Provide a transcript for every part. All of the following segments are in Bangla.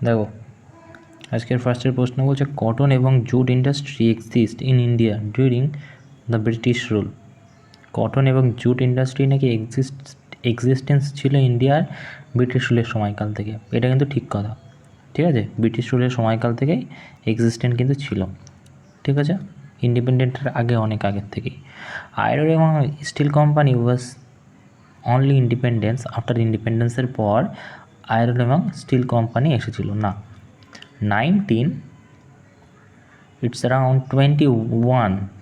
দেখো আজকের ফার্স্টের প্রশ্ন বলছে কটন এবং jute industry exist in India during the British rule. Cotton এবং জুট ইন্ডাস্ট্রি নাকি এক্সিস্টেন্স ছিল ইন্ডিয়ার ব্রিটিশ রুলের সময়কাল থেকে। এটা কিন্তু ঠিক কথা, ঠিক আছে। ব্রিটিশ রুলের সময়কাল থেকেই এক্সিস্টেন্ট কিন্তু ছিল, ঠিক আছে। ইন্ডিপেন্ডেন্টের আগে, অনেক আগের থেকেই। আয়রন এবং steel company was only independence after ইন্ডিপেন্ডেন্সের পর আয়রন এবং স্টিল কোম্পানি এসেছিল না। 21,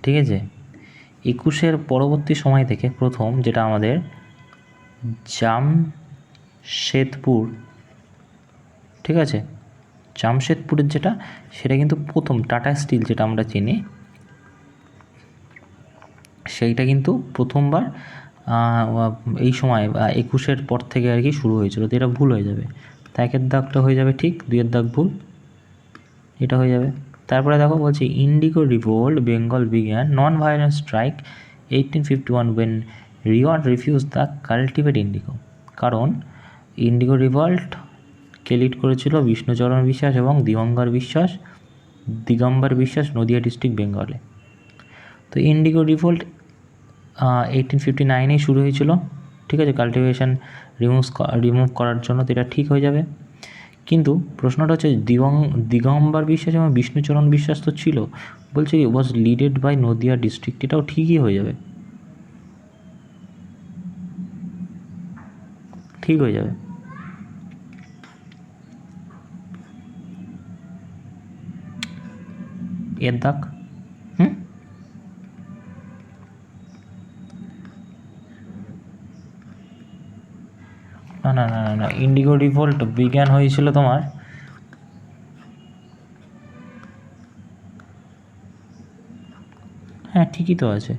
ঠিক আছে। 21 পরবর্তী সময় থেকে প্রথম যেটা আমাদের জামশেদপুর, ঠিক আছে, জামশেদপুরের যেটা সেটা কিন্তু প্রথম টাটা স্টিল যেটা আমরা চিনি সেইটা কিন্তু প্রথমবার এই সময় 21 পর থেকে আর কি শুরু হয়েছিল। তো এটা ভুল হয়ে যাবে, তাই একের দাগটা হয়ে যাবে ঠিক, দুইয়ের দাগ ভুল, এটা হয়ে যাবে। তারপরে দেখো বলছি indigo revolt Bengal began non violent strike 1851 when reward refuse the cultivate indigo. কারণ ইন্ডিগো রিভল্টকে লিড করেছিল বিষ্ণুচরণ বিশ্বাস এবং দিগম্বর বিশ্বাস নদিয়া ডিস্ট্রিক্ট বেঙ্গলে। তো ইন্ডিগো রিভোল্ট 1859 শুরু হয়েছিল, ঠিক আছে, কাল্টিভেশন রিমুভ করার জন্য। তো এটা ঠিক হয়ে যাবে। কিন্তু প্রশ্নটা হচ্ছে দিগম্বর বিশ্বাস এবং বিষ্ণুচরণ বিশ্বাস তো ছিল, বলছে ওয়াজ লিডেড বাই নদিয়া ডিস্ট্রিক্ট, এটাও ঠিকই হয়ে যাবে, ঠিক হয়ে যাবে। এর দাগ না না না না না ইন্ডিগো রিভোল্ট বিজ্ঞান হয়েছিল তোমার হ্যাঁ ঠিকই তো আছে।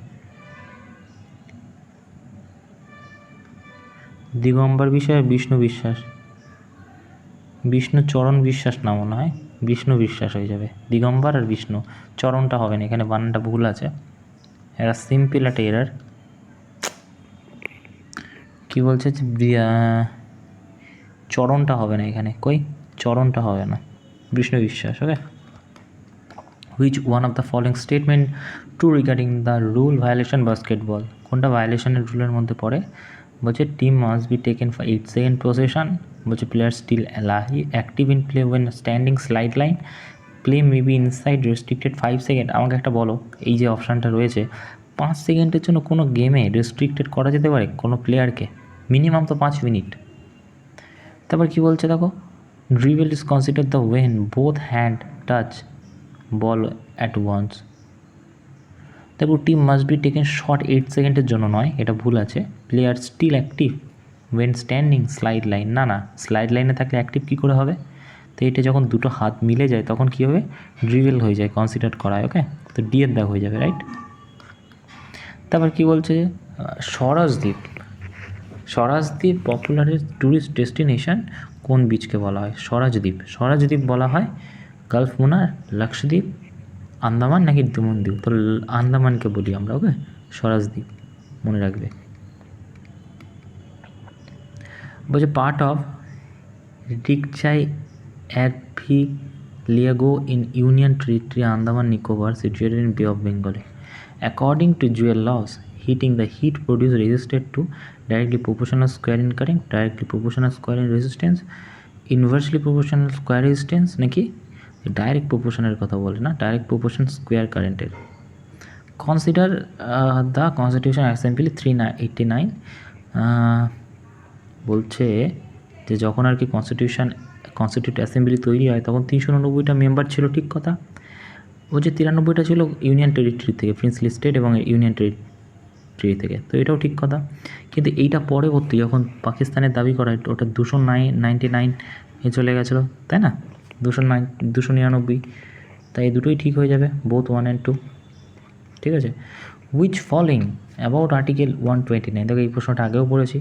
দিগম্বর বিশ্বাস, বিষ্ণুচরণ বিশ্বাস না মনে হয়, বিষ্ণু বিশ্বাস হয়ে যাবে। দিগম্বর আর বিষ্ণু, চরণটা হবে না, এখানে বানানটা ভুল আছে, এটা সিম্পল একটা এরার। কি বলছে চরণটা হবে না এখানে, কই চরণটা হবে না, Vishnu Biswas. Okay, which one of the following statement true regarding the rule violation basketball. কোনটা ভায়োলেশনের রুলের মধ্যে পড়ে? বলছে team must be taken for 8 second position, বলছে player still active in play when standing slide line, play may be inside restricted 5 second. আমাকে একটা বলো, এই যে অপশানটা রয়েছে 5 সেকেন্ডের জন্য কোনো গেমে রেস্ট্রিক্টেড করা যেতে পারে কোনো প্লেয়ারকে? মিনিমাম তো 5 মিনিট। তারপর কি বলছে দেখো, dribble is consider the when both hand touch ball at once. তারপর team must be taken short 8 সেকেন্ডের জন্য নয়, এটা ভুল আছে। Player still active when standing slide line, না না, স্লাইড লাইনে থাকলে অ্যাক্টিভ কী করে হবে? তো এটা যখন দুটো হাত মিলে যায় তখন কী হবে, ড্রিবল হয়ে যায়, কনসিডার করা হয়। ওকে, তো ডি এর দাগ হয়ে যাবে, রাইট। তারপর কি বলছে, স্বরাজদ্বীপ পপুলার ট্যুরিস্ট ডেস্টিনেশন কোন বিচকে বলা হয়? স্বরাজদ্বীপ বলা হয় গালফ মুনার, লাক্ষদ্বীপ, আন্দামান নাকি দ্বীপ? তো আন্দামানকে বলি আমরা। ওকে, স্বরাজদ্বীপ মনে রাখবে। বলছে পার্ট অফ রিকচাই অ্যাডভিলিয়াগো in union territory Andaman Nicobar situated in bay of বেঙ্গলে। According to Joule laws, heating the heat produced resisted to directly proportional square in current, directly proportional square in resistance, inversely proportional square resistance নাকি ডাইরেক্ট প্রপোর্শনের কথা বলে না, ডাইরেক্ট প্রপোর্শন স্কোয়ার কারেন্টের। কনসিডার দ্য কনস্টিটিউশন অ্যাসেম্বলি 389, বলছে যে যখন আর কি কনস্টিটিউট অ্যাসেম্বলি তৈরি হয় তখন 389টা মেম্বার ছিল, ঠিক কথা। বলছে 93টা ছিল ইউনিয়ন টেরিটরি থেকে, প্রিন্সলি স্টেট এবং ইউনিয়ন টেরিটরি থেকে, তো এটাও ঠিক কথা। কিন্তু এইটা পরবর্তী যখন পাকিস্তানের দাবি করা ওটা 299 চলে গেছিলো, তাই না, 299, তাই এই দুটোই ঠিক হয়ে যাবে, বোথ 1 and 2, ঠিক আছে। হুইচ ফলোইং অ্যাবাউট আর্টিকেল 129, দেখো এই প্রশ্নটা আগেও পড়েছি।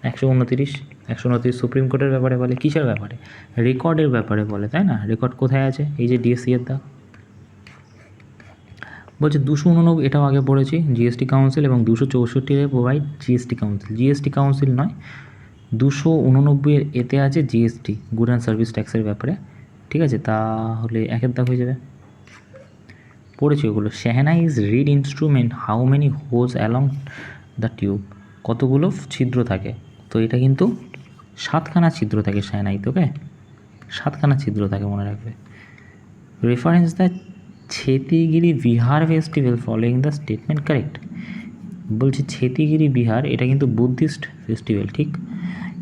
129 সুপ্রিম কোর্টের ব্যাপারে বলে, কিসের ব্যাপারে? রেকর্ডের ব্যাপারে বলে, তাই না। রেকর্ড কোথায় আছে? এই যে ডিএসসি এর দাগ। বলছে 289, এটাও আগে পড়েছি, জিএসটি কাউন্সিল, এবং 264 প্রোভাইড জিএসটি কাউন্সিল নয়, 289 এতে আছে জিএসটি, গুড অ্যান্ড সার্ভিস ট্যাক্সের ব্যাপারে ঠিক আছে, তাহলে একের দাগ হয়ে যাবে। পড়েছি ওগুলো। Shehnai is reed instrument, how many holes along the tube, কতগুলো ছিদ্র থাকে? তো এটা কিন্তু 7খানা ছিদ্র থাকে শেহনাইতে, ওকে, 7খানা ছিদ্র থাকে, মনে রাখবে। Reference the Chethiyagiri Vihara festival following the statement correct. বলছে ছেতিগিরি বিহার, এটা কিন্তু বুদ্ধিস্ট ফেস্টিভ্যাল, ঠিক।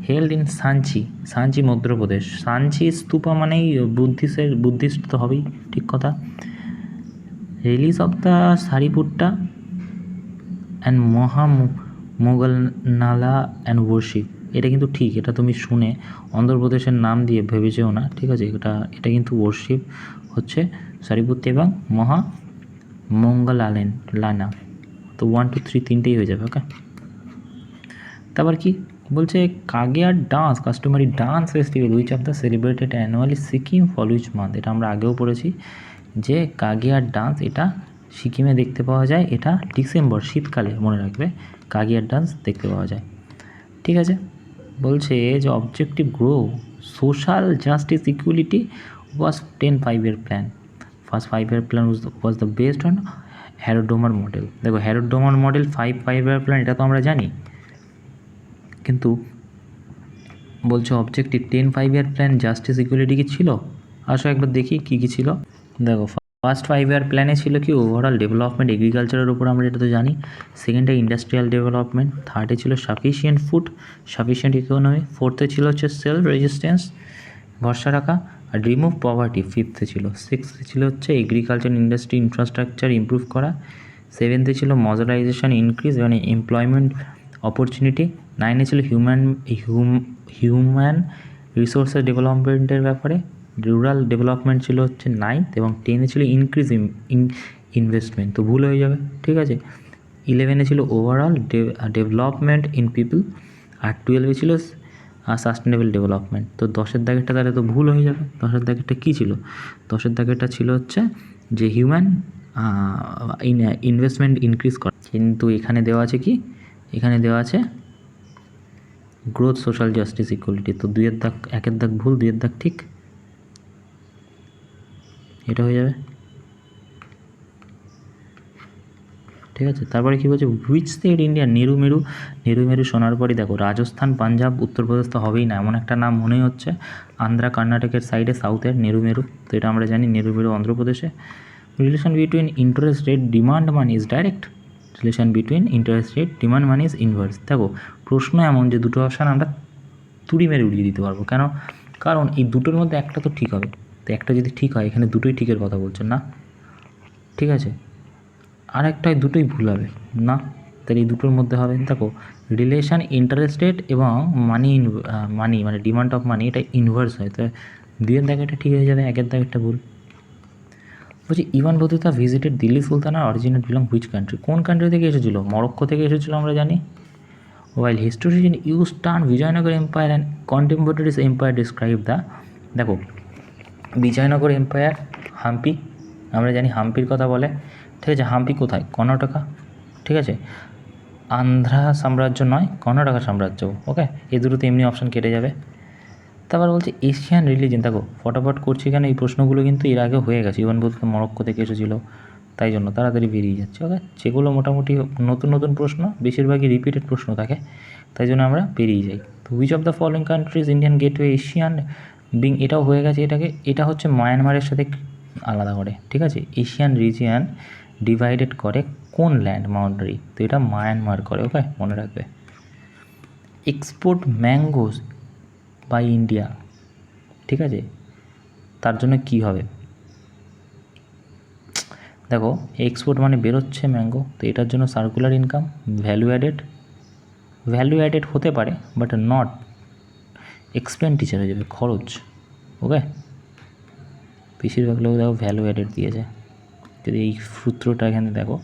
Held in Sanchi, Sanchi Madhya Pradesh. সাঞ্চি স্তূপা মানেই বুদ্ধিস্ট তো হবেই, ঠিক কথা। Relics of the Sariputta and Moggallana and worship, এটা কিন্তু ঠিক, এটা তুমি শুনে অন্ধ্রপ্রদেশের নাম দিয়ে ভেবেছেও না, ঠিক আছে। এটা কিন্তু ওয়ার্শিপ হচ্ছে সারিপুত্র এবং লানা। তো 1 2 3 তিনটেই হয়ে যাবে, ওকে। তারপর কি বলছে? কাগিয়ার dance, customary dance festival which of the celebrated annually Sikkim fall which month. এটা আমরা আগেও পড়েছি যে কাগিয়ার ডান্স এটা সিকিমে দেখতে পাওয়া যায়, এটা ডিসেম্বর, শীতকালে, মনে রাখবে, কাগিয়ার ডান্স দেখতে পাওয়া যায়, ঠিক আছে। বলছে যে objective grow social justice equality was 10 5-year plan. First 5-year plan was the based on Harrod Domar model. দেখো হ্যারোডোমার মডেল 5-5-year প্ল্যান, এটা তো আমরা জানি, কিন্তু বলছে objective 10 5-year plan justice equality কি ছিল? আসো একবার দেখি কী কী ছিল। দেখো ফার্স্ট 5-year প্ল্যানে ছিল কি ওভারঅল ডেভেলপমেন্ট এগ্রিকালচারের উপর, আমরা এটা তো জানি। সেকেন্ডে ইন্ডাস্ট্রিয়াল ডেভেলপমেন্ট। থার্ডে ছিল সাফিসিয়েন্ট ফুড, সাফিসিয়েন্ট ইকোনমি। ফোর্থে ছিল হচ্ছে সেলফ রেজিস্ট্যান্স, ভরসা রাখা, আর রিমুভ পভার্টি ফিফথে ছিল। সিক্সথে ছিল হচ্ছে এগ্রিকালচার ইন্ডাস্ট্রি ইনফ্রাস্ট্রাকচার ইমপ্রুভ করা। সেভেন্থে ছিল মডার্নাইজেশন ইনক্রিজ মানে এমপ্লয়মেন্ট অপরচুনিটি। নাইনে ছিল হিউম্যান রিসোর্সেস ডেভেলপমেন্টের ব্যাপারে, রুরাল ডেভেলপমেন্ট ছিল হচ্ছে 9th, এবং 10-এ ছিল ইনক্রিজ ইনভেস্টমেন্ট, তো ভুল হয়ে যাবে, ঠিক আছে। 11-এ ছিল ওভারঅল ডেভেলপমেন্ট ইন পিপল, আর 12-এ ছিল সাস্টেনেবল ডেভেলপমেন্ট। তো 10-এর দাগেরটা তাহলে তো ভুল হয়ে যাবে। 10-এর দাগেরটা কী ছিল? 10-এর দাগেরটা ছিল হচ্ছে যে হিউম্যান ইনভেস্টমেন্ট ইনক্রিজ করা, কিন্তু এখানে দেওয়া আছে কি? এখানে দেওয়া আছে গ্রোথ সোশ্যাল জাস্টিস ইকুয়ালিটি। তো 2-এর দাগ, 1-এর দাগ ভুল, 2-এর দাগ ঠিক, এটা হয়ে যাবে, ঠিক আছে। তারপরে কী বলছে? হুইচ স্টেট ইন্ডিয়া নেরুমেরু শোনার পরই দেখো রাজস্থান, পাঞ্জাব, উত্তরপ্রদেশ তো হবেই না, এমন একটা নাম মনেই হচ্ছে। আন্ধ্রা, কর্ণাটকের সাইডে সাউথের নেরুমেরু, তো এটা আমরা জানি নেরুমেরু অন্ধ্রপ্রদেশে। Relation between interest rate demand money is direct, relation between interest rate demand money is inverse. দেখো প্রশ্ন এমন যে দুটো অপশান আমরা তুড়ি মেরে উড়িয়ে দিতে পারবো, কেন? কারণ এই দুটোর মধ্যে একটা তো ঠিক হবে, তো একটা যদি ঠিক হয়, এখানে দুটোই ঠিকের কথা বলছেন না, ঠিক আছে। আর একটাই দুটোই ভুল হবে না, তাহলে এই দুটোর মধ্যে হবে। দেখো রিলেশান ইন্টারেস্ট রেট এবং মানি মানে ডিমান্ড অফ মানি, এটা ইনভার্স হয়, তো 2-এর দাগেরটা ঠিক হয়ে যাবে, 1-এর দাগেরটা ভুল। বলছি Ibn Battuta visited Delhi sultanate originate belong which country, কোন কান্ট্রি থেকে এসেছিলো? মরক্কো থেকে এসেছিলো, আমরা জানি। While historian use term Vijayanagara empire and contemporaries empire describe the, দেখো বিজয়নগর এম্পায়ার, হাম্পি, আমরা জানি হাম্পির কথা বলে, ঠিক আছে। হাম্পি কোথায়? কর্ণাটকা, ঠিক আছে। আন্ধ্রা সাম্রাজ্য নয়, কর্ণাটকা সাম্রাজ্য, ওকে। এই দুটোতে এমনি অপশান কেটে যাবে। তারপর বলছে এশিয়ান রিলিজিয়ন, দেখো ফটাফট করছি কেন, এই প্রশ্নগুলো কিন্তু এর আগে হয়ে গেছে। ইভেন বলতে মরক্কো থেকে এসেছিলো, তাই জন্য তাড়াতাড়ি বেরিয়ে যাচ্ছে, ওকে। যেগুলো মোটামুটি নতুন নতুন প্রশ্ন, বেশিরভাগই রিপিটেড প্রশ্ন থাকে, তাই জন্য আমরা বেরিয়ে যাই। তো which of the following countries Indian gateway Asian being, এটাও হয়ে গেছে। এটা হচ্ছে মায়ানমারের সাথে আলাদা করে, ঠিক আছে। এশিয়ান রিজিয়ান ডিভাইডেড করে কোন ল্যান্ড বাউন্ডারি, তো এটা মায়ানমার করে, ওকে, মনে রাখবে। এক্সপোর্ট ম্যাঙ্গোস বাই ইন্ডিয়া, ঠিক আছে, তার জন্য কি হবে? দেখো এক্সপোর্ট মানে বেরোচ্ছে ম্যাঙ্গো, তো এটার জন্য সার্কুলার ইনকাম, ভ্যালু অ্যাডেড হতে পারে, বাট নট এক্সপেন্ডিচার হয়ে যাবে, খরচ, ওকে। বেশিরভাগ লোক দেখো ভ্যালু অ্যাডেড দিয়েছে, যদি এই সূত্রটা এখানে দেখো।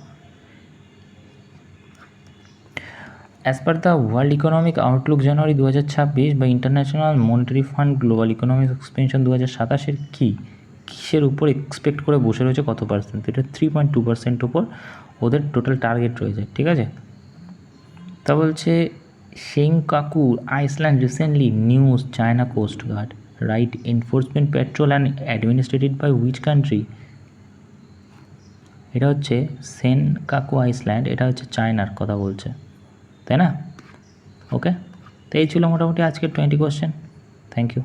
As per the world economic outlook January 2026 বা international monetary fund global economic expansion 2027-এর কিসের উপর এক্সপেক্ট করে বসে রয়েছে কত পার্সেন্ট? তো এটা 3.2% উপর ওদের টোটাল টার্গেট রয়েছে, ঠিক আছে। তা বলছে Senkaku island recently news China coast guard, right enforcement patrol and administered by which country? এটা হচ্ছে সেনকাকু আইসল্যান্ড, এটা হচ্ছে চায়নার কথা বলছে, তাই না? ওকে, তো এই ছিল মোটামুটি আজকের 20 কোশ্চেন। Thank you.